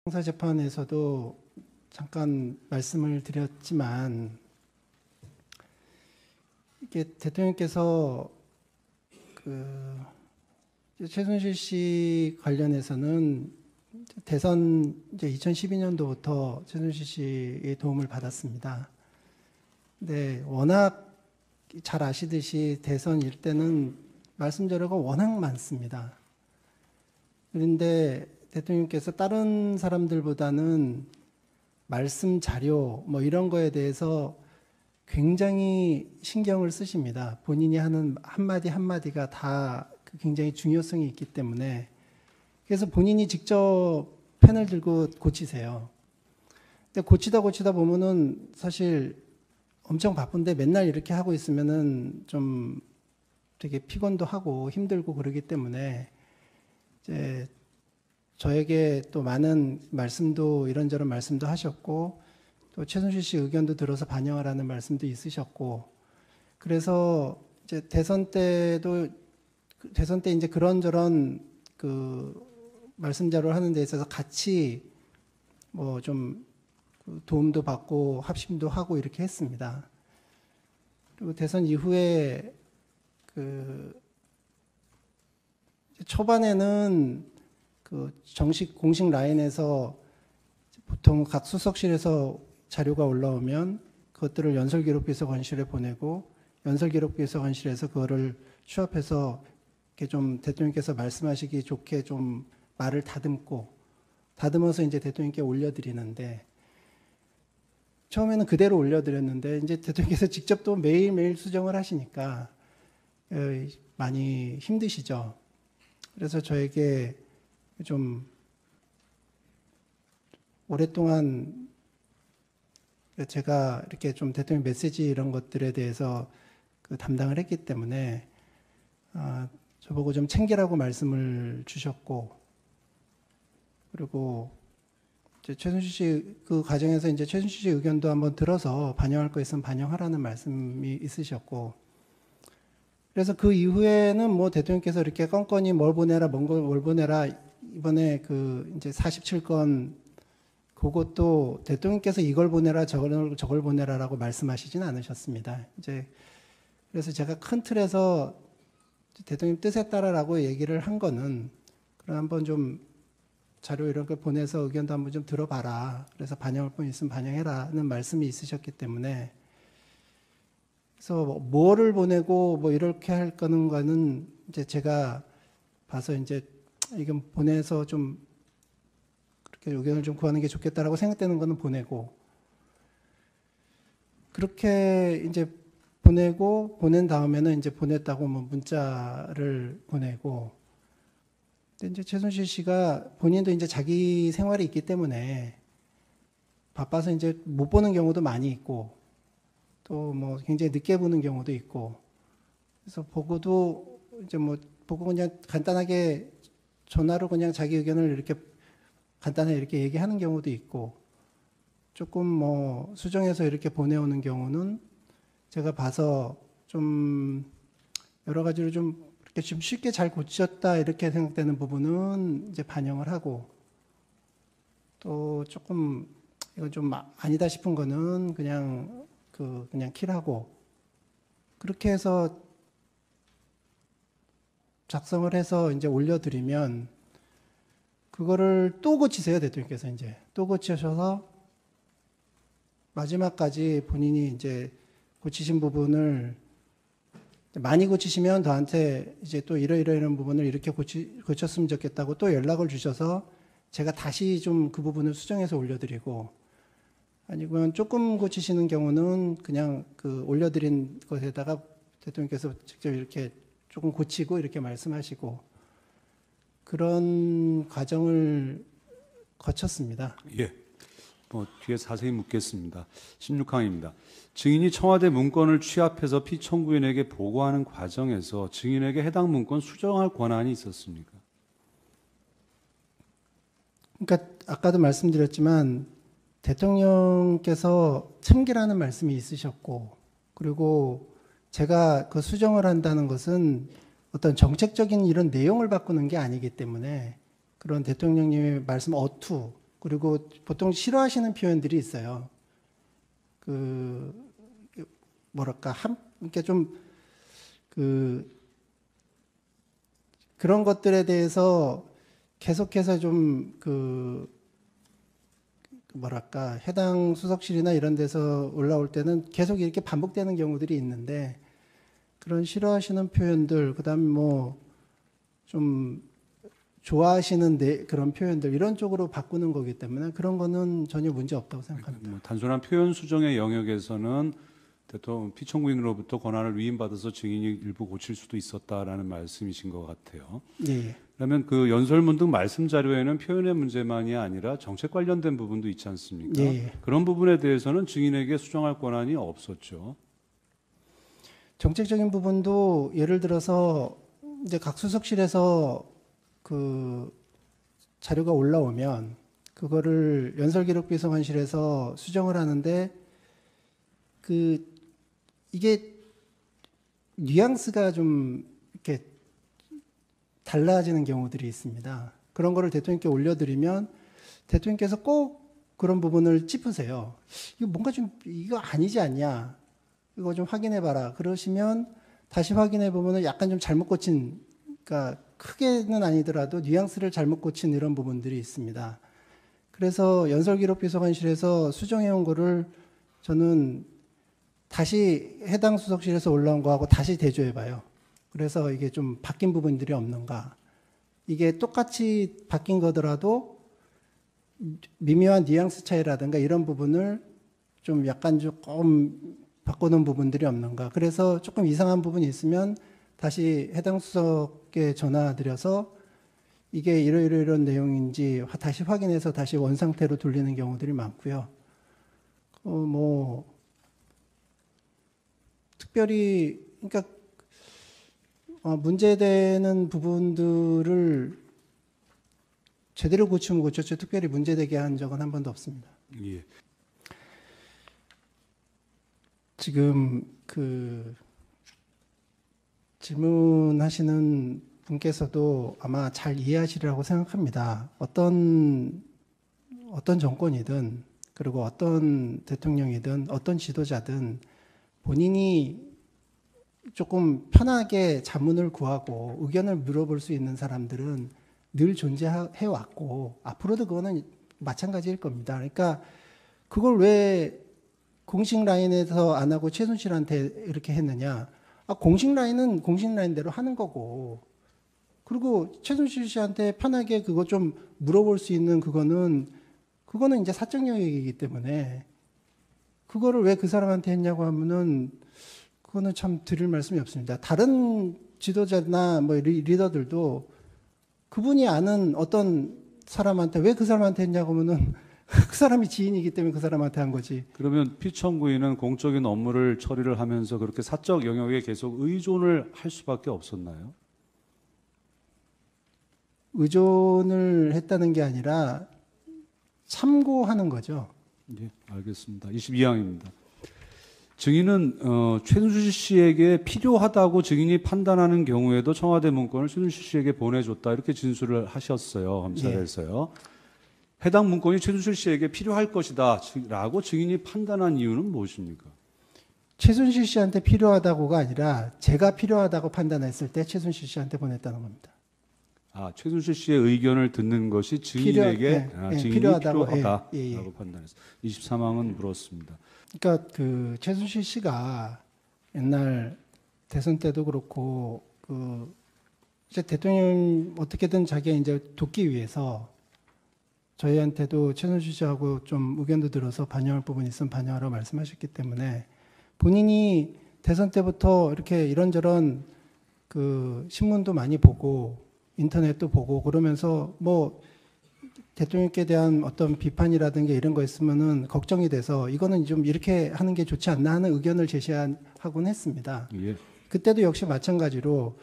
형사재판에서도 잠깐 말씀을 드렸지만 이게 대통령께서 최순실 씨 관련해서는 대선 이제 2012년도부터 최순실 씨의 도움을 받았습니다. 근데 워낙 잘 아시듯이 대선일 때는 말씀 자료가 워낙 많습니다. 그런데 대통령께서 다른 사람들보다는 말씀 자료 뭐 이런 거에 대해서 굉장히 신경을 쓰십니다. 본인이 하는 한마디 한마디가 다 굉장히 중요성이 있기 때문에 그래서 본인이 직접 펜을 들고 고치세요. 근데 고치다 보면은 사실 엄청 바쁜데 맨날 이렇게 하고 있으면은 좀 되게 피곤도 하고 힘들고 그러기 때문에 이제 저에게 또 많은 말씀도 이런저런 말씀도 하셨고 또 최순실 씨 의견도 들어서 반영하라는 말씀도 있으셨고 그래서 이제 대선 때 이제 그런저런 말씀 자료를 하는 데 있어서 같이 뭐 좀 도움도 받고 합심도 하고 이렇게 했습니다. 그리고 대선 이후에 초반에는 정식 공식 라인에서 보통 각 수석실에서 자료가 올라오면 그것들을 연설기록비서관실에 보내고 연설기록비서관실에서 그거를 취합해서 이렇게 좀 대통령께서 말씀하시기 좋게 좀 말을 다듬어서 이제 대통령께 올려드리는데 처음에는 그대로 올려드렸는데 이제 대통령께서 직접 또 매일매일 수정을 하시니까 많이 힘드시죠. 그래서 저에게 좀 오랫동안 제가 이렇게 좀 대통령 메시지 이런 것들에 대해서 담당을 했기 때문에 저보고 좀 챙기라고 말씀을 주셨고 그리고 이제 최순실 씨 그 과정에서 이제 최순실 씨 의견도 한번 들어서 반영할 거 있으면 반영하라는 말씀이 있으셨고 그래서 그 이후에는 뭐 대통령께서 이렇게 건건이 뭘 보내라 뭘 보내라 이번에 이제 47건 그것도 대통령께서 이걸 보내라 저걸 보내라라고 말씀하시진 않으셨습니다. 이제 그래서 제가 큰 틀에서 대통령 뜻에 따라라고 얘기를 한 거는 그럼 한번 좀 자료 이런 걸 보내서 의견도 한번 좀 들어봐라. 그래서 반영할 분 있으면 반영해라는 말씀이 있으셨기 때문에 그래서 뭐를 보내고 뭐 이렇게 할 거는 이제 제가 봐서 이제 이건 보내서 좀 그렇게 의견을 좀 구하는 게 좋겠다라고 생각되는 거는 보내고 그렇게 이제 보낸 다음에는 이제 보냈다고 뭐 문자를 보내고 근데 이제 최순실 씨가 본인도 이제 자기 생활이 있기 때문에 바빠서 이제 못 보는 경우도 많이 있고 또 뭐 굉장히 늦게 보는 경우도 있고 그래서 보고도 이제 뭐 보고 그냥 간단하게 전화로 그냥 자기 의견을 이렇게 간단하게 이렇게 얘기하는 경우도 있고 조금 뭐 수정해서 이렇게 보내오는 경우는 제가 봐서 좀 여러 가지로 좀 이렇게 좀 쉽게 잘 고쳤다 이렇게 생각되는 부분은 이제 반영을 하고 또 조금 이건 좀 아니다 싶은 거는 그냥 킬하고 그렇게 해서 작성을 해서 이제 올려드리면 그거를 또 고치세요 대통령께서 이제 또 고치셔서 마지막까지 본인이 이제 고치신 부분을 많이 고치시면 저한테 이제 또 이런 부분을 이렇게 고쳤으면 좋겠다고 또 연락을 주셔서 제가 다시 좀 그 부분을 수정해서 올려드리고 아니면 조금 고치시는 경우는 그냥 올려드린 것에다가 대통령께서 직접 이렇게 조금 고치고 이렇게 말씀하시고 그런 과정을 거쳤습니다. 예. 뭐 뒤에 자세히 묻겠습니다. 16항입니다. 증인이 청와대 문건을 취합해서 피청구인에게 보고하는 과정에서 증인에게 해당 문건 수정할 권한이 있었습니까? 그러니까 아까도 말씀드렸지만 대통령께서 챙기라는 말씀이 있으셨고 그리고 제가 그 수정을 한다는 것은 어떤 정책적인 이런 내용을 바꾸는 게 아니기 때문에 그런 대통령님의 말씀 어투 그리고 보통 싫어하시는 표현들이 있어요. 뭐랄까, 그러니까 그런 것들에 대해서 계속해서 뭐랄까, 해당 수석실이나 이런 데서 올라올 때는 계속 이렇게 반복되는 경우들이 있는데, 그런 싫어하시는 표현들, 그 다음에 좀 좋아하시는 그런 표현들, 이런 쪽으로 바꾸는 거기 때문에 그런 거는 전혀 문제 없다고 생각합니다. 단순한 표현 수정의 영역에서는 대통령 피청구인으로부터 권한을 위임받아서 증인이 일부 고칠 수도 있었다라는 말씀이신 것 같아요. 예. 그러면 그 연설문 등 말씀 자료에는 표현의 문제만이 아니라 정책 관련된 부분도 있지 않습니까? 예. 그런 부분에 대해서는 증인에게 수정할 권한이 없었죠. 정책적인 부분도 예를 들어서 이제 각 수석실에서 자료가 올라오면 그거를 연설기록비서관실에서 수정을 하는데 이게 뉘앙스가 좀 이렇게 달라지는 경우들이 있습니다. 그런 거를 대통령께 올려드리면 대통령께서 꼭 그런 부분을 짚으세요. 이거 뭔가 이거 아니지 않냐? 이거 좀 확인해봐라. 그러시면 다시 확인해보면 약간 좀 잘못 고친, 그러니까 크게는 아니더라도 뉘앙스를 잘못 고친 이런 부분들이 있습니다. 그래서 연설기록비서관실에서 수정해온 거를 저는 다시 해당 수석실에서 올라온 거하고 다시 대조해봐요. 그래서 이게 좀 바뀐 부분들이 없는가. 이게 똑같이 바뀐 거더라도 미묘한 뉘앙스 차이라든가 이런 부분을 좀 약간 조금 바꾸는 부분들이 없는가. 그래서 조금 이상한 부분이 있으면 다시 해당 수석에 전화드려서 이게 이런 내용인지 다시 확인해서 다시 원상태로 돌리는 경우들이 많고요. 특별히 그러니까 문제되는 부분들을 제대로 고치면 고쳤죠. 특별히 문제되게 한 적은 한 번도 없습니다. 예. 지금 질문하시는 분께서도 아마 잘 이해하시리라고 생각합니다. 어떤 정권이든 그리고 어떤 대통령이든 어떤 지도자든 본인이 조금 편하게 자문을 구하고 의견을 물어볼 수 있는 사람들은 늘 존재해 왔고 앞으로도 그거는 마찬가지일 겁니다. 그러니까 그걸 왜 공식 라인에서 안 하고 최순실한테 이렇게 했느냐? 공식 라인은 공식 라인대로 하는 거고, 그리고 최순실 씨한테 편하게 그거 좀 물어볼 수 있는 그거는 이제 사적 영역이기 때문에 그거를 왜 그 사람한테 했냐고 하면은 그거는 참 드릴 말씀이 없습니다. 다른 지도자나 리더들도 그분이 아는 어떤 사람한테 왜 그 사람한테 했냐고 하면은 그 사람이 지인이기 때문에 그 사람한테 한 거지. 그러면 피청구인은 공적인 업무를 처리를 하면서 그렇게 사적 영역에 계속 의존을 할 수밖에 없었나요? 의존을 했다는 게 아니라 참고하는 거죠. 예, 알겠습니다. 22항입니다. 증인은 최순실 씨에게 필요하다고 증인이 판단하는 경우에도 청와대 문건을 최순실 씨에게 보내줬다 이렇게 진술을 하셨어요. 검찰에서요. 예. 해당 문건이 최순실 씨에게 필요할 것이다 라고 증인이 판단한 이유는 무엇입니까? 최순실 씨한테 필요하다고가 아니라 제가 필요하다고 판단했을 때 최순실 씨한테 보냈다는 겁니다. 최순실 씨의 의견을 듣는 것이 증인에게 증인이 필요하다고 판단했습니다. 23항은 물었습니다. 그러니까 최순실 씨가 옛날 대선 때도 그렇고 이제 대통령 어떻게든 자기가 이제 돕기 위해서 저희한테도 최순실 씨하고 좀 의견도 들어서 반영할 부분이 있으면 반영하라고 말씀하셨기 때문에 본인이 대선 때부터 이렇게 이런저런 신문도 많이 보고 인터넷도 보고 그러면서 대통령께 대한 어떤 비판이라든가 이런 거 있으면은 걱정이 돼서 이거는 좀 이렇게 하는 게 좋지 않나 하는 의견을 제시하곤 했습니다. 예. 그때도 역시 마찬가지로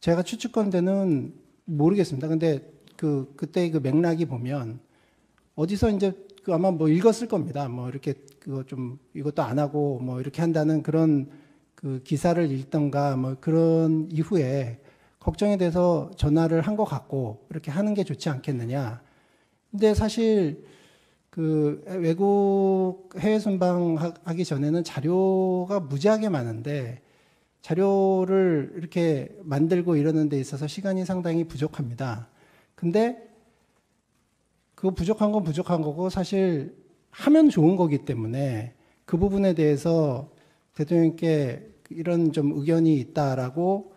제가 추측컨대는 모르겠습니다. 근데 그때 맥락이 보면 어디서 이제 아마 읽었을 겁니다. 이렇게 그거 좀 이것도 안 하고 이렇게 한다는 그런 기사를 읽던가 그런 이후에 걱정이 돼서 전화를 한 것 같고 이렇게 하는 게 좋지 않겠느냐. 근데 사실 그 외국 해외 순방하기 전에는 자료가 무지하게 많은데 자료를 이렇게 만들고 이러는 데 있어서 시간이 상당히 부족합니다. 근데 그 부족한 건 부족한 거고 사실 하면 좋은 거기 때문에 그 부분에 대해서 대통령께 이런 좀 의견이 있다라고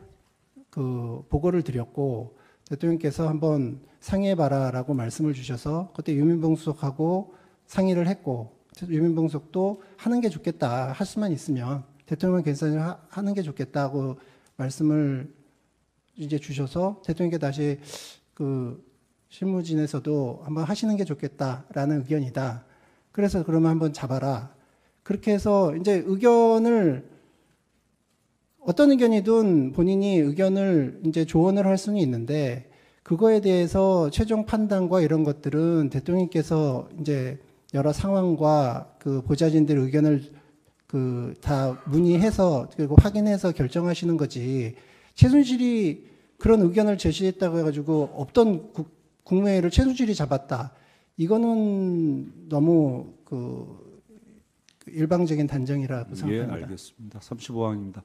그 보고를 드렸고 대통령께서 한번 상의해봐라라고 말씀을 주셔서 그때 유민봉 수석하고 상의를 했고 유민봉 수석도 하는 게 좋겠다 할 수만 있으면 대통령은 괜찮이 하는 게 좋겠다고 말씀을 이제 주셔서 대통령께 다시 그 실무진에서도 한번 하시는 게 좋겠다라는 의견이다. 그래서 그러면 한번 잡아라. 그렇게 해서 이제 의견을 어떤 의견이든 본인이 의견을 이제 조언을 할 수는 있는데 그거에 대해서 최종 판단과 이런 것들은 대통령께서 이제 여러 상황과 그 보좌진들 의견을 그 다 문의해서 그리고 확인해서 결정하시는 거지. 최순실이 그런 의견을 제시했다고 해가지고 없던 국무회의를 최순실이 잡았다. 이거는 너무 그 일방적인 단정이라고 생각합니다. 예, 알겠습니다. 35항입니다.